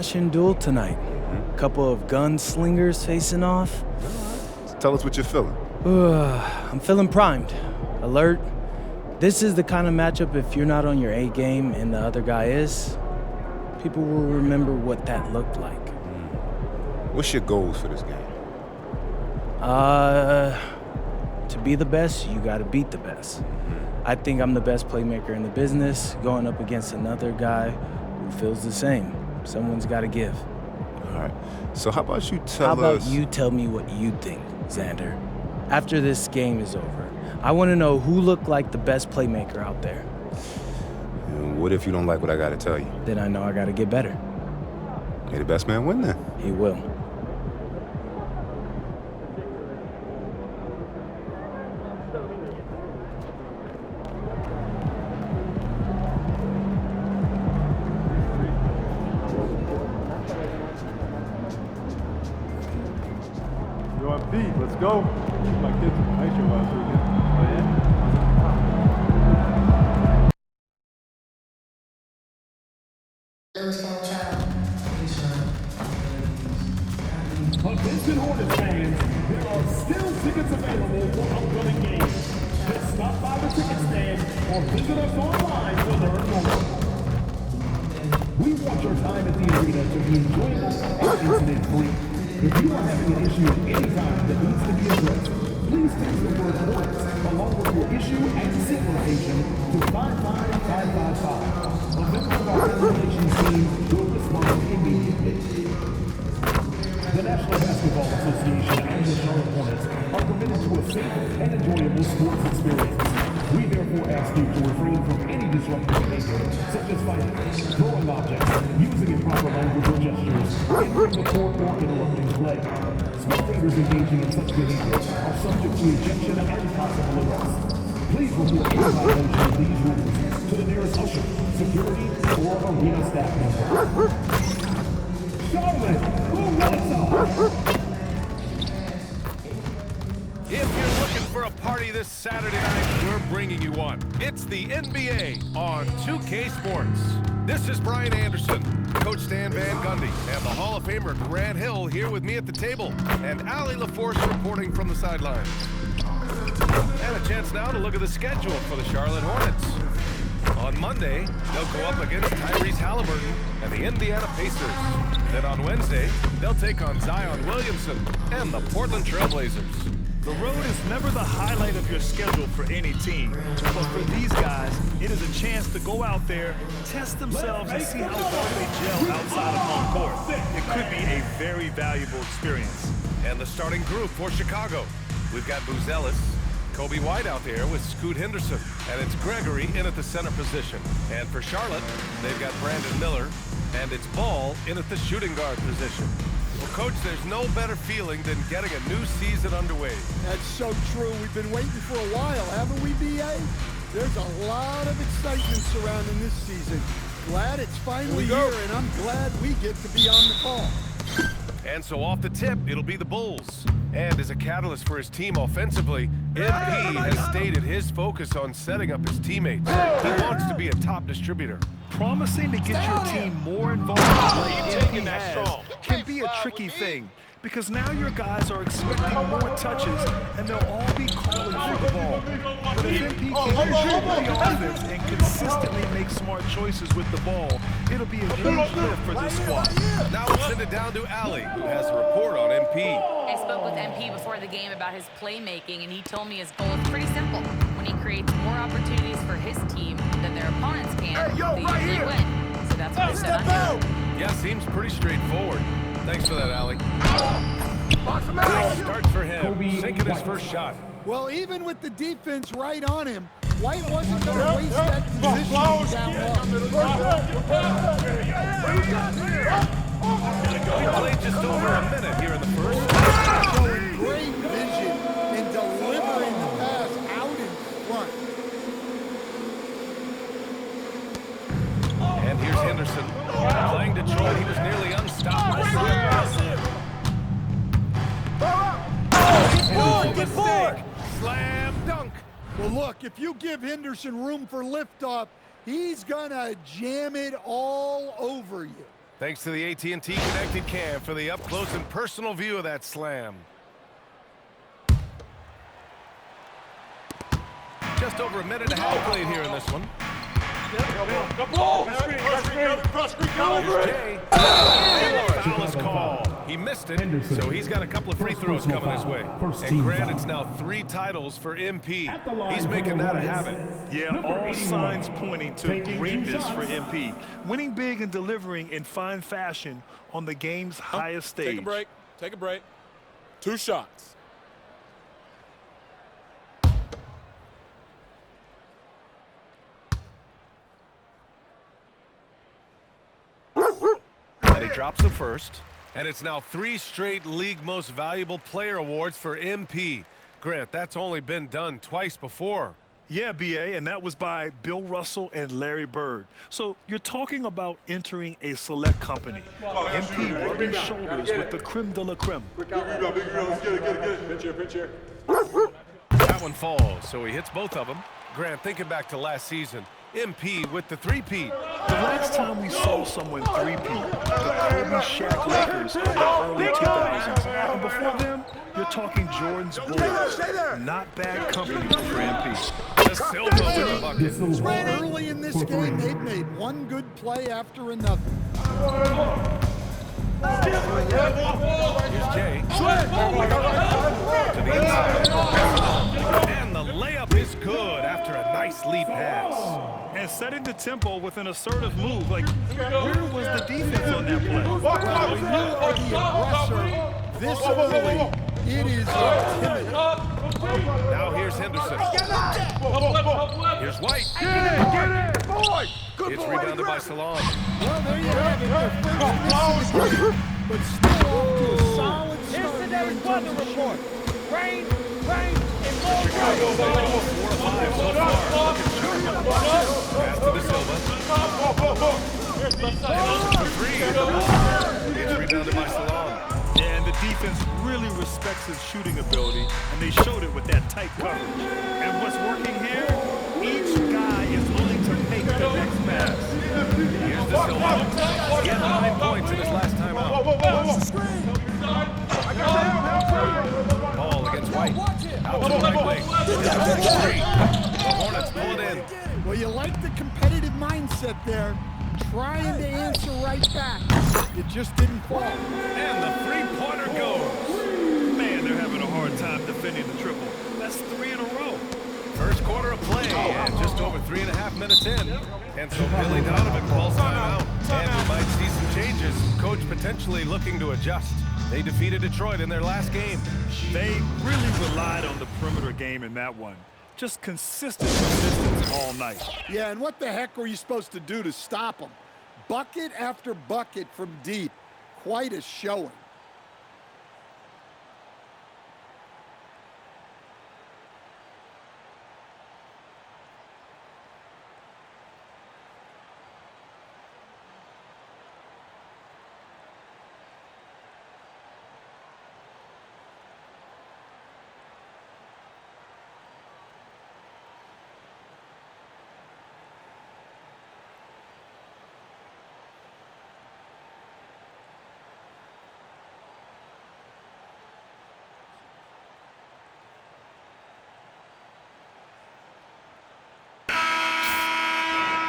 Duel tonight. Couple of gunslingers facing off. Tell us what you're feeling. I'm feeling primed, alert. This is the kind of matchup if you're not on your A game and the other guy is, people will remember what that looked like. What's your goals for this game? To be the best, you gotta beat the best. I think I'm the best playmaker in the business, going up against another guy who feels the same. Someone's gotta give. All right. So how about you tell us... How about you tell me what you think, Xander? After this game is over, I want to know who looked like the best playmaker out there. And what if you don't like what I gotta tell you? Then I know I gotta get better. May the best man win then. He will. You're on beat, let's go. My kids at the night show last weekend. Oh yeah? Attention Hornets fans, there are still tickets available for upcoming games. Just stop by the ticket stand or visit us online to learn more. We want your time at the arena to be enjoyable and incident-free. If you are having an issue at any time that needs to be addressed, please text the word Hornets along with your issue and seat location to 55555. A member of our relations team will respond immediately. The National Basketball Association and the Charlotte Hornets are committed to a safe and enjoyable sports experience. We therefore ask you to refrain from any disruptive behavior, such as fighting, throwing objects, using improper language or gestures, entering the court or interrupting play. Spectators engaging in such behavior are subject to ejection and possible arrest. Please report any violation of these rules to the nearest usher, security, or arena staff member. Charlotte, who wants up? If you're looking for a party this Saturday night, we're bringing you one. It's the NBA on 2K Sports. This is Brian Anderson, Coach Stan Van Gundy, and the Hall of Famer Grant Hill here with me at the table, and Allie LaForce reporting from the sidelines. And a chance now to look at the schedule for the Charlotte Hornets. On Monday, they'll go up against Tyrese Halliburton and the Indiana Pacers. Then on Wednesday, they'll take on Zion Williamson and the Portland Trailblazers. The road is never the highlight of your schedule for any team. But for these guys, it is a chance to go out there, test themselves, and see how well they gel outside of home court. It could be a very valuable experience. And the starting group for Chicago. We've got Buzelis, Kobe White out there with Scoot Henderson, and it's Gregory in at the center position. And for Charlotte, they've got Brandon Miller, and it's Ball in at the shooting guard position. Well, Coach, there's no better feeling than getting a new season underway. That's so true. We've been waiting for a while, haven't we, B.A.? There's a lot of excitement surrounding this season. Glad it's finally here, and I'm glad we get to be on the call. And so off the tip, it'll be the Bulls. And as a catalyst for his team offensively, MP has stated his focus on setting up his teammates. He wants to be a top distributor. Promising to get your team more involved like MP has can be a tricky thing, because now your guys are expecting more touches and they'll all be calling for the ball. But if MP can control the offense and consistently make smart choices with the ball, it'll be a huge lift for this squad. Now we'll send it down to Allie, who has a report on MP. I spoke with MP before the game about his playmaking, and he told me his goal is pretty simple. When he creates more opportunities for his team than their opponents can, they usually win. So that's what I said on here. Yeah, seems pretty straightforward. Thanks for that, Allie. Starts for him, sinking his first shot. Well, even with the defense right on him, White wasn't going to waste that position down We played just over a minute here in the first. Showing great vision in delivering the pass out in front. And here's Henderson. Playing Detroit, he was nearly unstoppable. Get forward! Slam dunk! Well, look, if you give Henderson room for liftoff, he's going to jam it all over you. Thanks to the AT&T Connected Cam for the up-close and personal view of that slam. Just over a minute and a half played here in this one. Foul is called. He missed it, so he's got a couple of free throws coming his way. And Grant, it's now 3 titles for MP. He's making that a habit. Yeah, all signs pointing to greatness for MP. Winning big and delivering in fine fashion on the game's highest stage. Take a break. Take a break. 2 shots. And he drops the first. And it's now 3 straight league most valuable player awards for MP. Grant, that's only been done twice before. Yeah, BA, and that was by Bill Russell and Larry Bird. So you're talking about entering a select company. MP rubbing shoulders with the creme de la creme. That one falls, so he hits both of them. Grant, thinking back to last season, MP with the 3-peat. The last time we saw someone 3-peat, the Kobe Shaq Lakers of the early 2000s. And before them, you're talking Jordan's Bulls. Not bad company for MP. The Silva with the bucket. Early in this game, they've made one good play after another. Here's Jay. To the inside. And the layup is good after a nice lead pass. And setting the tempo with an assertive move. Like, where was the defense on that play? When you are the aggressor this early, it is intimidating. Now here's Henderson. Here's White. It's rebounded by Salon. Well, there you have it. Their first miss of the game, but still off to a solid start. Here's today's weather report. Rain, and more Chicago 4 or 5 so far. Pass to the Silva. It's rebounded by Salon. Yeah, and the defense really respects his shooting ability, and they showed it with that tight coverage. And what's working here? Each guy is willing to make the next pass. Here's the Silva. He had 9 points in his last time out. Ball against White. Out to the right wing. The Hornets pull it in. Well, you like the competitive mindset there, trying to answer right back. It just didn't fall. And the 3-pointer goes. Man, they're having a hard time defending the triple. That's 3 in a row. First quarter of play, and just over 3.5 minutes in. And so Billy Donovan calls timeout. And we might see some changes. Coach potentially looking to adjust. They defeated Detroit in their last game. They really relied on the perimeter game in that one. Just consistent persistence all night. Yeah, and what the heck were you supposed to do to stop them? Bucket after bucket from deep. Quite a showing.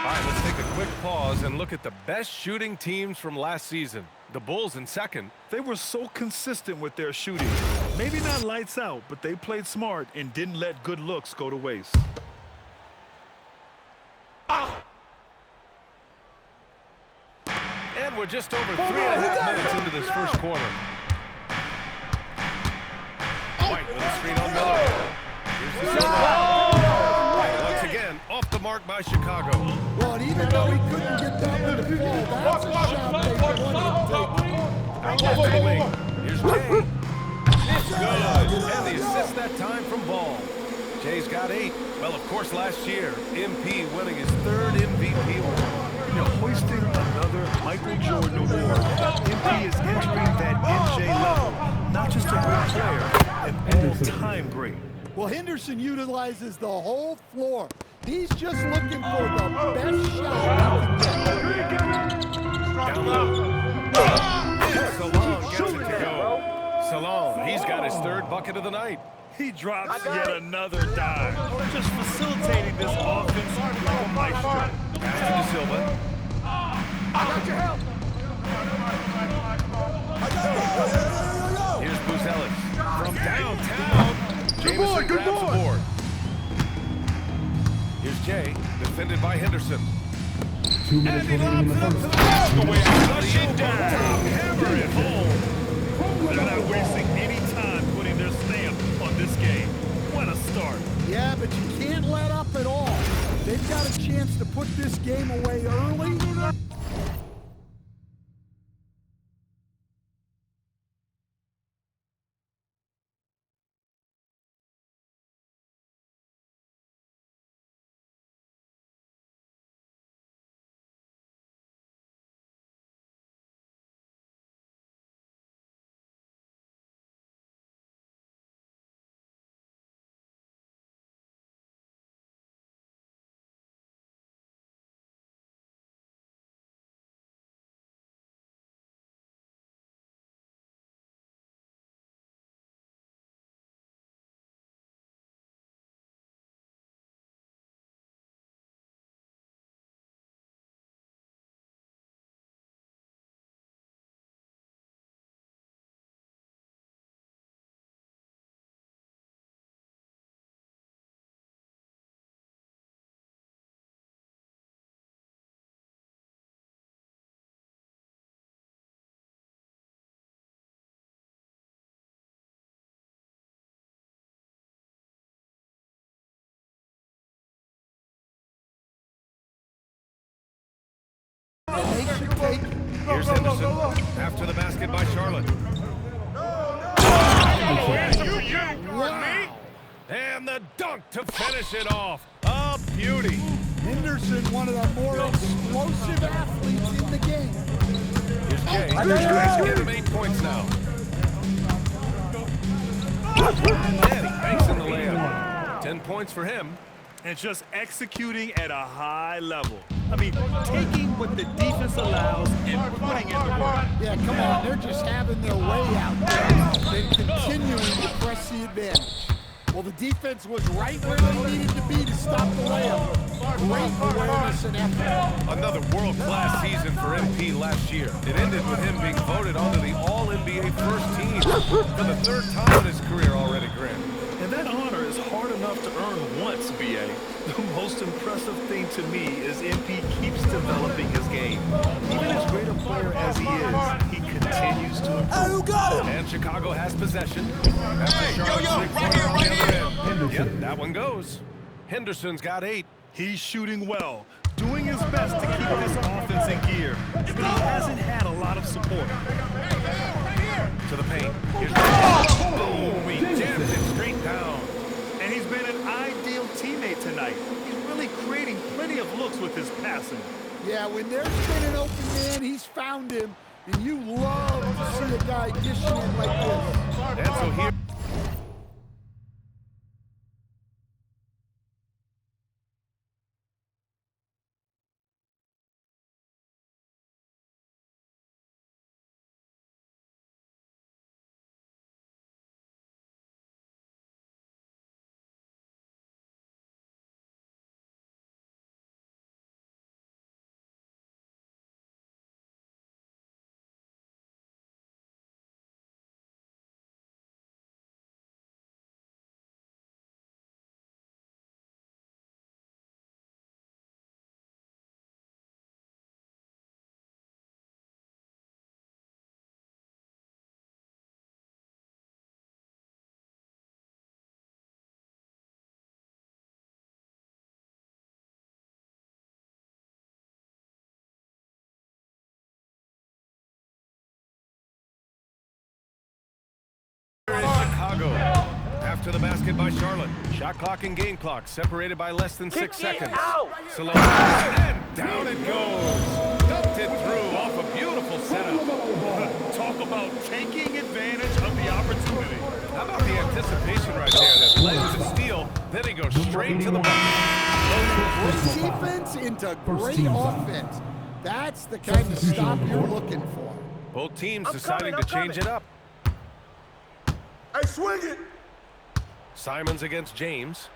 Let's take a quick pause and look at the best shooting teams from last season. The Bulls in second. They were so consistent with their shooting. Maybe not lights out, but they played smart and didn't let good looks go to waste. And we're just over 3.5 minutes into this first quarter. White with a screen on Miller. Here's the Silva. Once again, off the mark by Chicago. Well, and even though he couldn't get that one to fall, that's a shot they wanted to take. Out left to the wing. Here's Jay. It's good. And the assist that time from Ball. Jay's got 8. Well, of course, last year, MP winning his 3rd MVP award. You know, hoisting another Michael Jordan award. MP is entering that MJ level. Not just a great player, an all-time great. Well, Henderson utilizes the whole floor. He's just looking for the best shot he can get. Down low. Salon gets it to go. Salon, he's got his third bucket of the night. He drops yet another dime, just facilitating this offense like a maestro. Pass to De Silva. I got your help. Here's Buzelis from downtown. Jameson grabs the board. Here's Jay, defended by Henderson. 2 minutes remaining in the first. Flush it down, hammer it home. They're not wasting any time putting their stamp on this game. What a start. Yeah, but you can't let up at all. They've got a chance to put this game away early. Here's Henderson. After the basket by Charlotte. Wow. And the dunk to finish it off. A beauty. Henderson, one of the more explosive athletes in the game. Here's Jay. Tries to give him 8 points now. And he banks in the layup. 10 points for him. And just executing at a high level. I mean, taking what the defense allows and putting it to work. Yeah, come on, they're just having their way out there and continuing to press the advantage. Well, the defense was right where they needed to be to stop the layup. Great awareness and effort. Another world-class season for MP last year. It ended with him being voted onto the All-NBA first team for the 3rd time in his career already, Grant. And that honor is hard enough to earn once, B.A. The most impressive thing to me is MP keeps developing his game. Even as great a player as he is, he continues to improve. Hey, who got him? And Chicago has possession. After Charlotte's right here, right here. Yep, that one goes. Henderson's got 8. He's shooting well, doing his best to keep this offense in gear. But he hasn't had a lot of support. To the paint. Here's the boom. He jams it straight down. And he's been an ideal teammate tonight. He's really creating plenty of looks with his passing. Yeah, when there's been an open man, he's found him. And you love to see a guy dishing in like this. And so here. Chicago. After the basket by Charlotte. Shot clock and game clock separated by less than 6 seconds. Salon, and down it goes. Dumped it through off a beautiful setup. Talk about taking advantage of the opportunity. How about the anticipation right there that led to the steal, then he goes straight to the bucket. Great defense into great offense. That's the kind of stop you're looking for. Both teams deciding to change it up. Hey, swing it! Simons against James.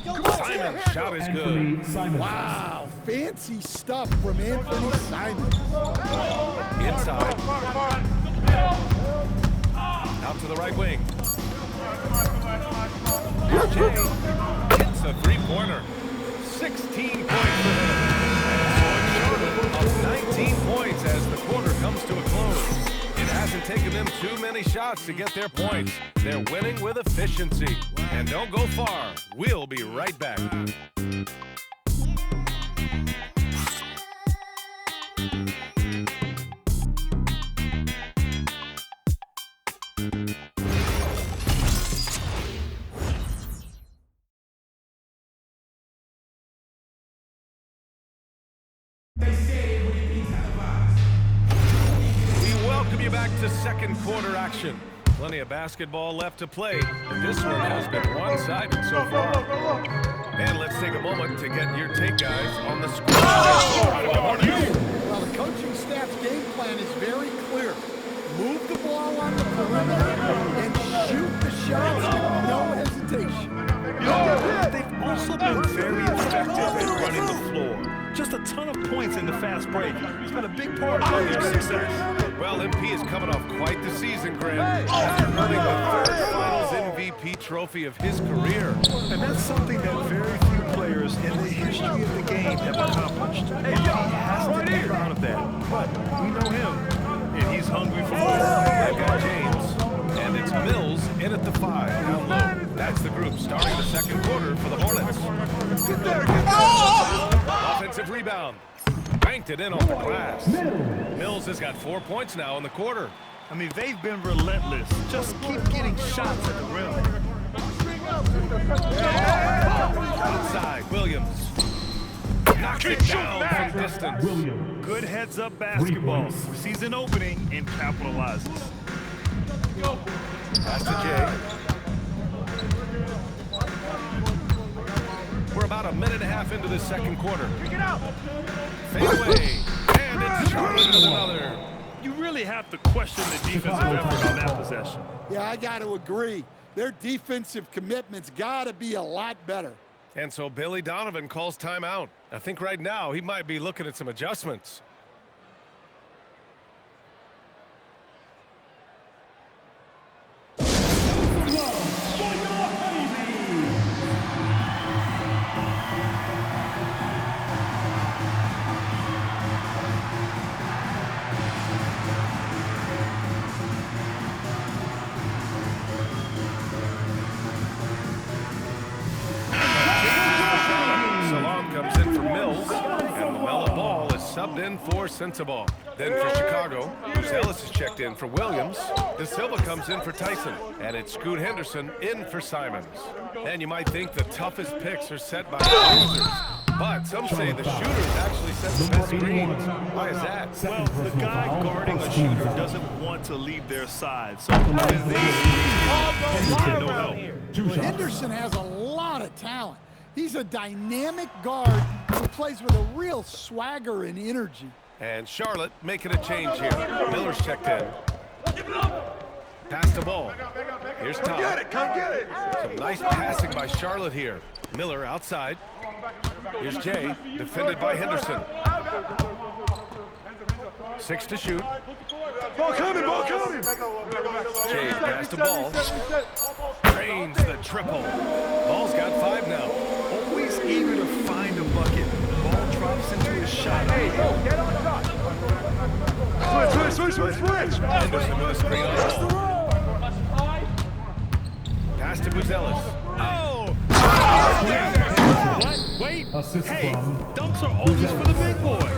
Simons' shot is good. Wow, fancy stuff from Anthony Simons. Inside. Out to the right wing. Jay hits a three-pointer. 16 points for him. Of 19 points as the quarter comes to a close. It hasn't taken them too many shots to get their points. They're winning with efficiency. And don't go far. We'll be right back. Back to second quarter action. Plenty of basketball left to play, but this one has been one-sided so far. And let's take a moment to get your take, guys, on the score. Well, the coaching staff's game plan is very clear. Move the ball on the perimeter and shoot the shots with no hesitation. They've also been very effective at running the floor. Just a ton of points in the fast break. It's been a big part of their success. Well, MP is coming off quite the season, Graham. After winning the third Finals MVP trophy of his career. And that's something that very few players in the history of the game have accomplished. And he has to be proud of that. But we know him, and he's hungry for more. They've got James, and it's Mills in at the 5, down low. That's the group starting the second quarter for the Hornets. Get there, offensive rebound. Banked it in off the glass. Mills has got 4 points now in the quarter. I mean, they've been relentless. Just keep getting shots at the rim. Outside, Williams. Knocks it down from distance. Good heads-up basketball. Sees an opening and capitalizes. Pass to Jay. We're about a minute and a half into the second quarter. Get out! Fade away, and it's Charlotte with another. You really have to question the defensive effort on that possession. Yeah, I got to agree. Their defensive commitment's got to be a lot better. And so Billy Donovan calls timeout. I think right now he might be looking at some adjustments. Subbed in for Sensabaugh. Then for Chicago, Ellis is checked in for Williams. De Silva comes in for Tyson. And it's Scoot Henderson in for Simons. And you might think the toughest picks are set by the users. But some say the shooters actually set the best screens. Why is that? Well, the guy guarding a shooter doesn't want to leave their side. So when they get no help. Henderson has a lot of talent. He's a dynamic guard who plays with a real swagger and energy. And Charlotte making a change here. Miller's checked in. Pass the ball. Here's Tom. Come get it! Some nice passing by Charlotte here. Miller outside. Here's Jay, defended by Henderson. 6 to shoot. Ball coming, ball coming! Jay passed the ball. Drains the triple. Ball's got 5 now. Always eager to find a bucket. Ball drops into his shot. Hey, go, get on shot. Switch! Henderson with a screen on the ball. Pass to Buzelis. Oh! What? Wait. Hey, dunks are always for the big boy.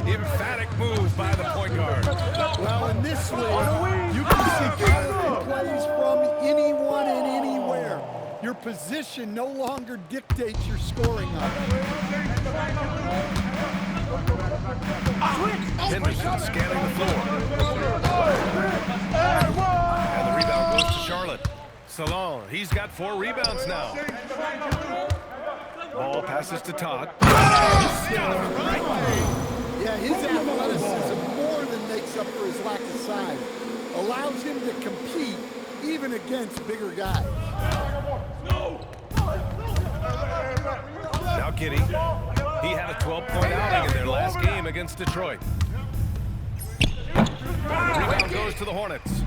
Emphatic move by the point guard. Well, in this league, you can see powerful plays from anyone and anywhere. Your position no longer dictates your scoring on. Henderson scanning the floor. And the rebound goes to Charlotte. Salon, he's got 4 rebounds now. Ball passes to Todd. Yeah, his athleticism more than makes up for his lack of size. Allows him to compete even against bigger guys. Now Giddey. He had a 12-point outing in their last game against Detroit. Rebound goes to the Hornets.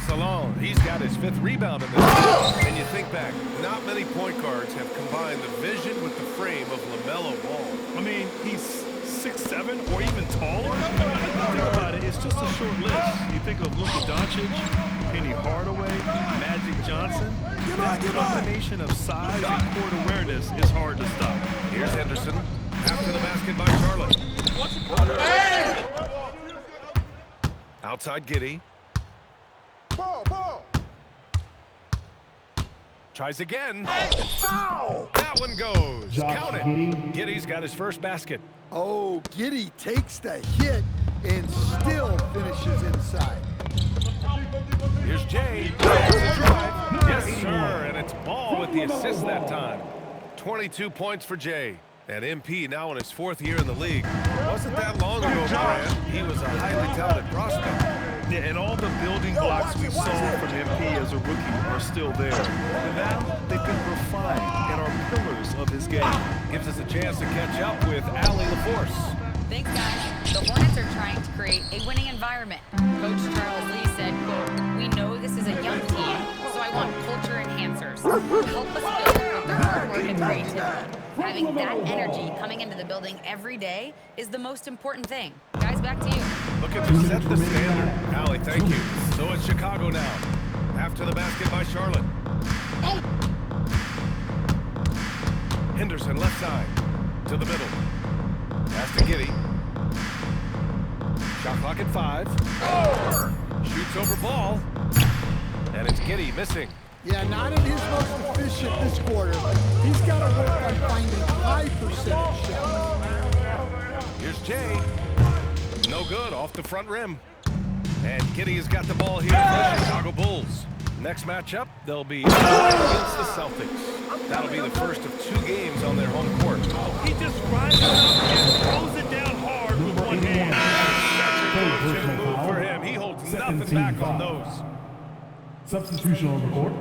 Salon, he's got his 5th rebound in this game. And you think back, not many point guards have combined the vision with the frame of LaMelo Ball. I mean, he's 6'7" or even taller. Think about it, it's just a short list. You think of Luka Doncic, Penny Hardaway, Magic Johnson. That combination of size and court awareness is hard to stop. Here's Henderson. After the basket by Charlotte. Outside Giddey. Tries again. Foul! That one goes. Count it. Giddey's got his first basket. Oh, Giddey takes the hit and still finishes inside. Here's Jay. Yes, sir. And it's Ball with the assist that time. 22 points for Jay. And MP now in his 4th year in the league. Wasn't that long ago, Brian. He was a highly talented prospect. Yeah, and all the building blocks we saw from MP as a rookie are still there. And now they've been refined and are pillars of his game. Gives us a chance to catch up with Allie LaForce. Thanks, guys. The Hornets are trying to create a winning environment. Coach Charles Lee said, quote, "We know this is a young team, so I want culture enhancers who help us build with their hard work and creativity. Having that energy coming into the building every day is the most important thing." Guys, back to you. Looking to set the standard. Allie, thank you. So it's Chicago now. After the basket by Charlotte. Henderson left side. To the middle. Pass to Giddey. Shot clock at 5. Shoots over Ball. And it's Giddey missing. Yeah, not in his most efficient this quarter. He's got to work on finding high percentage shots. Here's Jay. No good, off the front rim. And Giddey has got the ball here for the Chicago Bulls. Next matchup, they'll be against the Celtics. That'll be the first of 2 games on their home court. He just rises up and throws it down hard with one hand. Such a good move for him. He holds nothing back on those. Substitution on the court.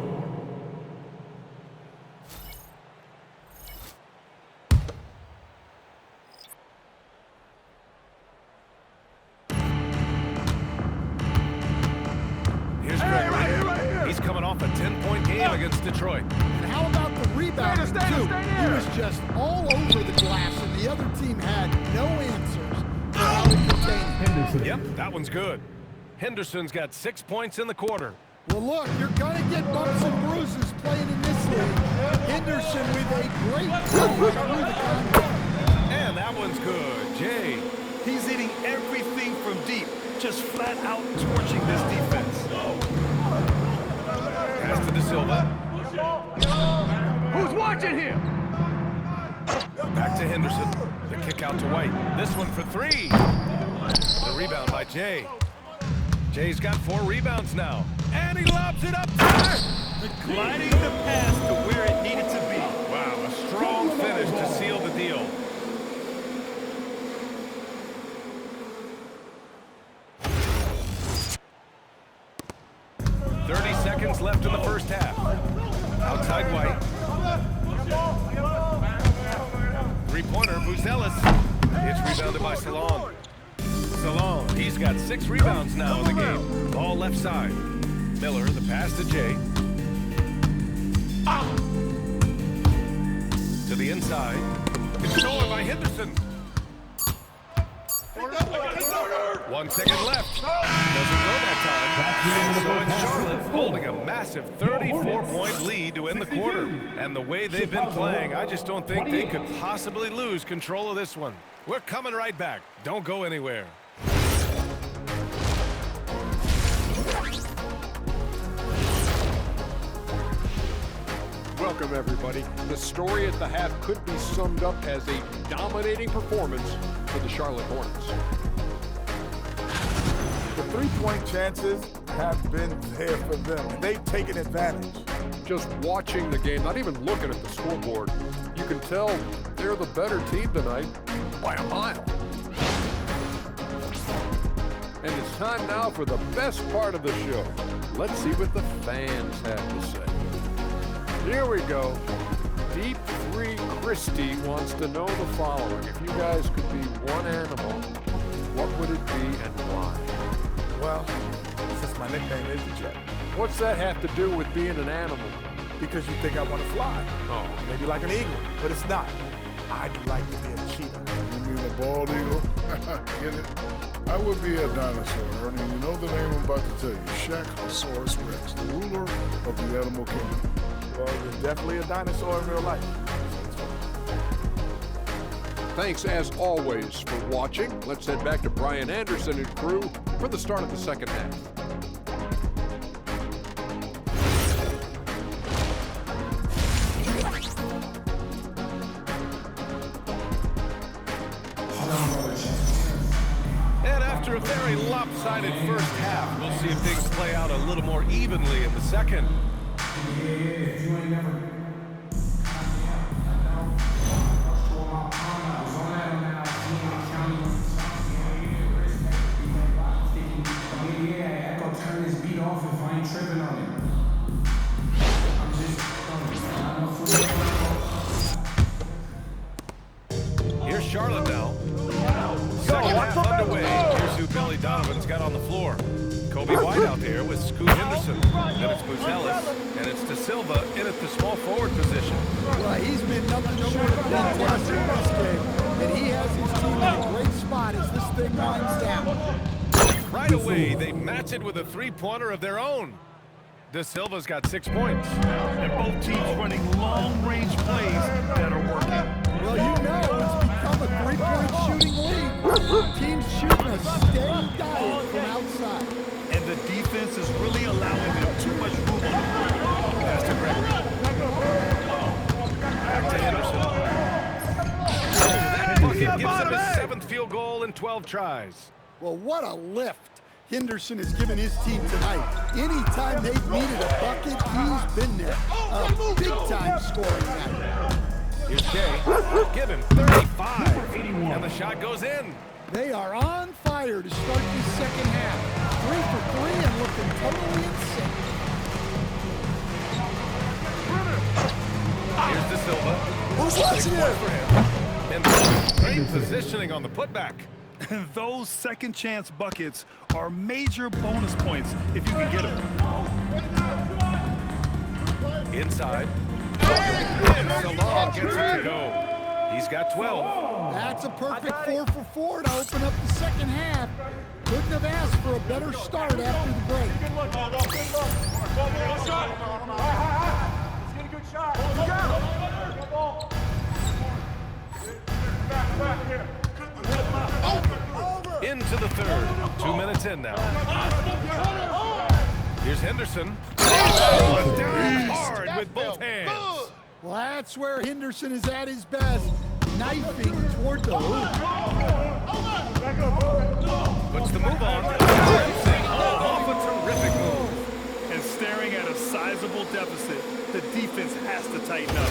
Here's Gregory. He's coming off a 10-point game against Detroit. And how about the rebound, too? He was just all over the glass, and the other team had no answers for how to contain him. Yep, that one's good. Henderson's got 6 points in the quarter. Well, look, you're going to get bumps and bruises playing in this league. Henderson with a great play through the contact. And that one's good. Jay. He's hitting everything from deep, just flat out torching this defense. Pass to De Silva. Who's watching here? Back to Henderson. The kick out to White. This one for 3. The rebound by Jay. Jay's got 4 rebounds now. And he lobs it up there. Gliding the pass to where it needed to be. Wow, a strong finish to seal the deal. Seconds left in the first half. Outside White. 3-pointer, Buzelis. It's rebounded by Salon. Salon, he's got 6 rebounds now in the game. Ball left side. Miller, the pass to Jay. To the inside. It's stolen by Henderson. 1 second left. Doesn't go that time. So it's Charlotte holding a massive 34-point lead to end the quarter. And the way they've been playing, I just don't think they could possibly lose control of this one. We're coming right back. Don't go anywhere. Welcome, everybody. The story at the half could be summed up as a dominating performance for the Charlotte Hornets. The 3-point chances have been there for them, and they've taken advantage. Just watching the game, not even looking at the scoreboard, you can tell they're the better team tonight by a mile. And it's time now for the best part of the show. Let's see what the fans have to say. Here we go. Deep 3 Christie wants to know the following. If you guys could be one animal, what would it be and why? Well, since my nickname is the Jet. What's that have to do with being an animal? Because you think I want to fly. Oh. Maybe like an eagle, but it's not. I'd like to be a cheetah. You mean a bald eagle? Get it? I would be a dinosaur, Ernie. You know the name I'm about to tell you. Shaqosaurus Rex, the ruler of the animal kingdom. Well, you're definitely a dinosaur in real life. Thanks, as always, for watching. Let's head back to Brian Anderson and crew for the start of the second half. And after a very lopsided first half, we'll see if things play out a little more evenly in the second. Here's Charlotte now. Second half underway. Here's who Billy Donovan's got on the floor. Kobe White out there with Scoot Henderson. Then it's Buzelis, and it's De Silva in at the small forward position. Well, he's been nothing short of fantastic in this game, and he has his team in a great spot as this thing winds down. Right away, they match it with a three-pointer of their own. De Silva's got 6 points. And both teams running long-range plays that are working. Well, you know, it's become a three-point shooting league. Teams shooting a steady diet from outside. And the defense is really allowing them too much room on the floor. Pass to Gregory. Back to Henderson. That bucket gives him his 7th field goal in 12 tries. Well, what a lift Henderson has given his team tonight. Anytime they've needed a bucket, he's been there. A big-time scoring night. Here's Jay. Give him 35. And the shot goes in. They are on fire to start this second half. 3 for 3 and looking totally insane. Here's De Silva. Who's watching it? And great positioning on the putback. And those second chance buckets are major bonus points if you can get them. Inside. And Salon gets it to go. He's got 12. That's a perfect 4 for 4 to open up the second half. Couldn't have asked for a better start after the break. Good look. Good shot. Let's get a good shot. Back here. Into the third. 2 minutes in now. Here's Henderson. Down hard with both hands. Well, that's where Henderson is at his best. Knifing toward the hoop. Puts the move on. Off a terrific move. And staring at a sizable deficit, the defense has to tighten up.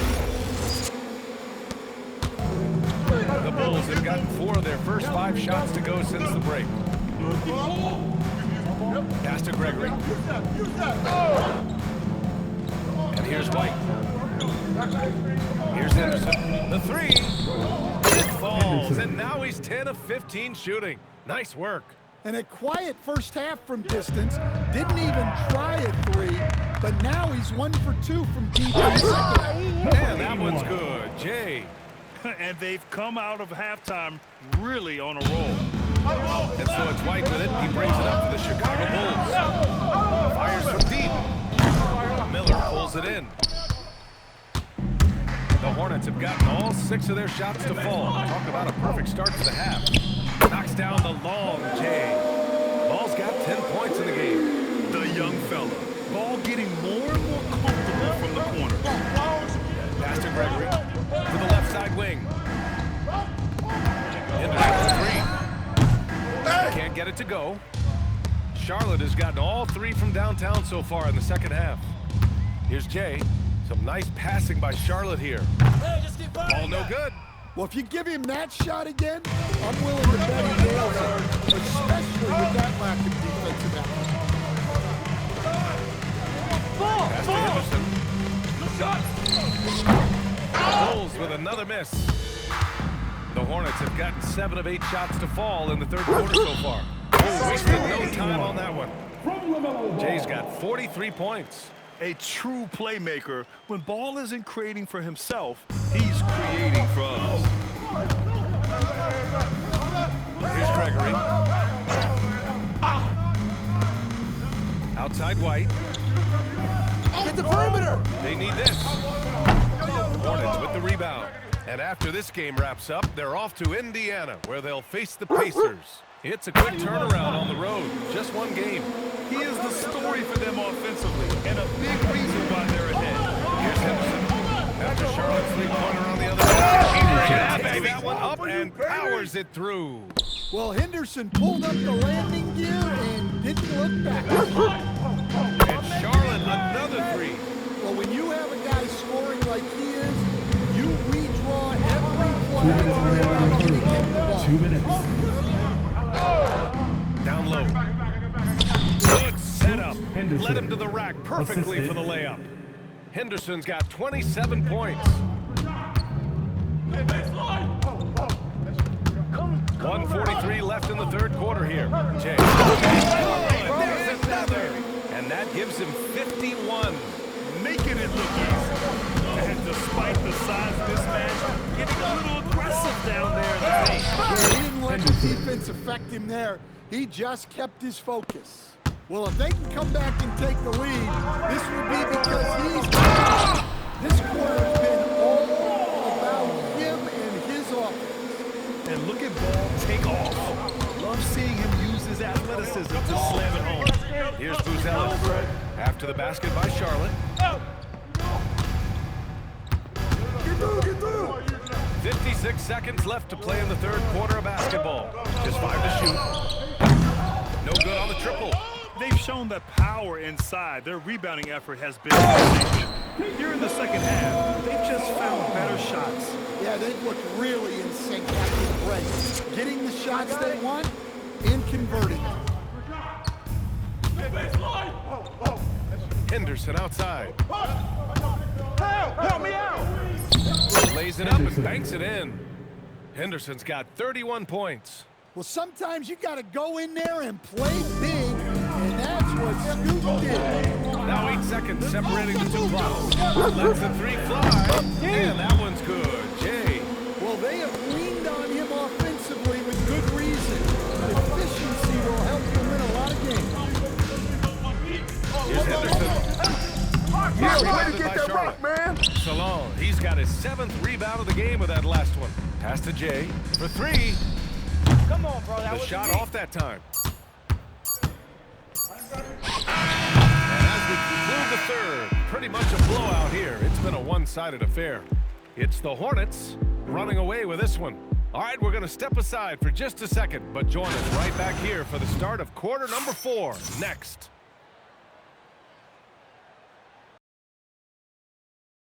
The Bulls have gotten 4 of their first 5 shots to go since the break. Pass to Gregory. And here's White. Here's Henderson. The 3. It falls, and now he's 10 of 15 shooting. Nice work. And a quiet first half from distance. Didn't even try a 3, but now he's 1 for 2 from deep in the second. And that one's good. Jay. And they've come out of halftime really on a roll. And so it's White with it. He brings it up for the Chicago Bulls. Fires from deep. Miller pulls it in. The Hornets have gotten all 6 of their shots to fall. Talk about a perfect start to the half. Knocks down the long Jay. Ball's got 10 points in the game. The young fella. Ball getting more and more comfortable from the corner. Pass to Gregory. To the left side wing. Henderson 3. Can't get it to go. Charlotte has gotten all 3 from downtown so far in the second half. Here's Jay. Some nice passing by Charlotte here. Ball no good. Well, if you give him that shot again, I'm willing to bet he nails it, especially with that lack of defensive effort. Pass to Henderson. Bulls with another miss. The Hornets have gotten 7 of 8 shots to fall in the third quarter so far. Oh, wasted no time on that one. Jay's got 43 points. A true playmaker. When Ball isn't creating for himself, he's creating for us. Here's Gregory. Outside White. Get the perimeter! They need this. Hornets with the rebound. And after this game wraps up, they're off to Indiana, where they'll face the Pacers. It's a quick turnaround on the road. Just one game. He is the story for them offensively, and a big reason why they're ahead. Here's Henderson. After Charlotte's three-pointer on the other side. He that one up and powers it through. Well, Henderson pulled up the landing gear and didn't look back. And Charlotte, another three. Well, when you have a guy scoring like he is, you redraw every play to worry about getting him the ball. 2 minutes. Down low. Good setup. Henderson. Led him to the rack perfectly Assisted. for the layup. Henderson's got 27 points. 1:43 left in the third quarter here. Jay. There's another. And that gives him 51. Making it look easy. And despite the size of this man, getting a little aggressive down there in the paint. Yeah, he didn't let the defense affect him there. He just kept his focus. Well, if they can come back and take the lead, this will be because he's gone. This quarter has been all about him and his offense. And look at Ball take off. Love seeing him use his athleticism to slam it home. Here's Buzelis. After the basket by Charlotte. 56 seconds left to play in the third quarter of basketball. Just 5 to shoot. No good on the triple. They've shown that power inside. Their rebounding effort has been amazing. Here in the second half, they've just found better shots. Yeah, they've looked really in sync after the break. Getting the shots they want and converting them. Henderson outside. Help me out! Lays it up and banks it in. Henderson's got 31 points. Well, sometimes you got to go in there and play big, and that's what Scoot did. Now 8 seconds separating the two blocks. Lets the three fly, and that one's good. Jay. Well, they have leaned on him offensively with good reason. Efficiency will help them win a lot of games. Here's Henderson. Yeah, way to get that rock, man. Salon, he's got his 7th rebound of the game with that last one. Pass to Jay for 3. Come on, bro. That The was shot me. off that time. And as we conclude the third, pretty much a blowout here. It's been a one-sided affair. It's the Hornets running away with this one. All right, we're going to step aside for just a second, but join us right back here for the start of quarter number 4 next.